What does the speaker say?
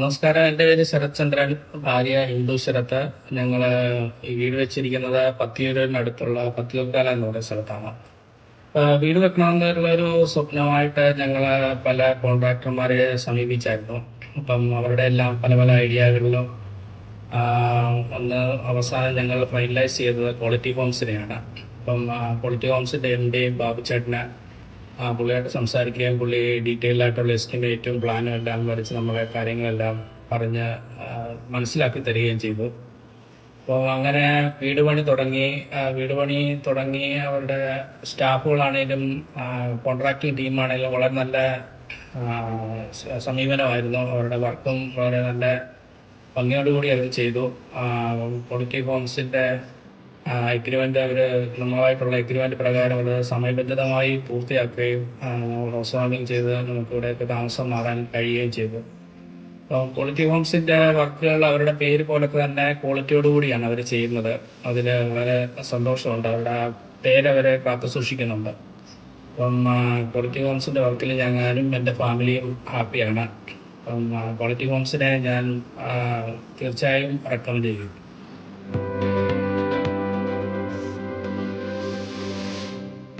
നമസ്കാരം. എൻ്റെ പേര് ശരത് ചന്ദ്രൻ, ഭാര്യ ഹിന്ദു ശരത്ത്. ഞങ്ങൾ ഈ വീട് വെച്ചിരിക്കുന്നത് പത്തിയൂരിനടുത്തുള്ള പത്തിയൂർക്കാല എന്ന് പറയുന്ന സ്ഥലത്താണ്. വീട് വെക്കണമെന്നുള്ളൊരു സ്വപ്നമായിട്ട് ഞങ്ങൾ പല കോൺട്രാക്ടർമാരെ സമീപിച്ചായിരുന്നു. അപ്പം അവരുടെ എല്ലാം പല പല ഐഡിയകളിലും ഒന്ന് അവസാനം ഞങ്ങൾ ഫൈനലൈസ് ചെയ്തത് ക്വാളിറ്റി ഹോംസിനെയാണ്. അപ്പം ക്വാളിറ്റി ഹോംസിൻ്റെ MD ബാബുചേട്ടന് പുള്ളിയായിട്ട് സംസാരിക്കുകയും പുള്ളി ഡീറ്റെയിൽ ആയിട്ടുള്ള എസ്റ്റിമേറ്റും പ്ലാനും എല്ലാം വരച്ച് നമ്മളെ കാര്യങ്ങളെല്ലാം പറഞ്ഞ് മനസ്സിലാക്കി തരികയും ചെയ്തു. അപ്പോൾ അങ്ങനെ വീട് പണി തുടങ്ങി അവരുടെ സ്റ്റാഫുകളാണേലും കോൺട്രാക്ടിങ് ടീമാണേലും വളരെ നല്ല സമീപനമായിരുന്നു. അവരുടെ വർക്കും വളരെ നല്ല ഭംഗിയോടുകൂടി അവർ ചെയ്തു. ക്വാളിറ്റി ഹോംസിൻ്റെ എഗ്രിമെൻ്റ് അവർ നമ്മളായിട്ടുള്ള എഗ്രിമെൻ്റ് പ്രകാരം അത് സമയബന്ധിതമായി പൂർത്തിയാക്കുകയും ഹൗസ് വാമിങ് ചെയ്ത് നമുക്ക് ഇവിടെയൊക്കെ താമസം മാറാൻ കഴിയുകയും ചെയ്തു. അപ്പോൾ ക്വാളിറ്റി ഹോംസിൻ്റെ വർക്കുകൾ അവരുടെ പേര് പോലൊക്കെ തന്നെ ക്വാളിറ്റിയോടുകൂടിയാണ് അവർ ചെയ്യുന്നത്. അതിൽ വളരെ സന്തോഷമുണ്ട്. അവരുടെ ആ പേരവർ കാത്തു സൂക്ഷിക്കുന്നുണ്ട്. അപ്പം ക്വാളിറ്റി ഹോംസിൻ്റെ വർക്കിൽ ഞാനും എൻ്റെ ഫാമിലിയും ഹാപ്പിയാണ്. അപ്പം ക്വാളിറ്റി ഹോംസിനെ ഞാൻ തീർച്ചയായും റെക്കമെൻഡ് ചെയ്യും.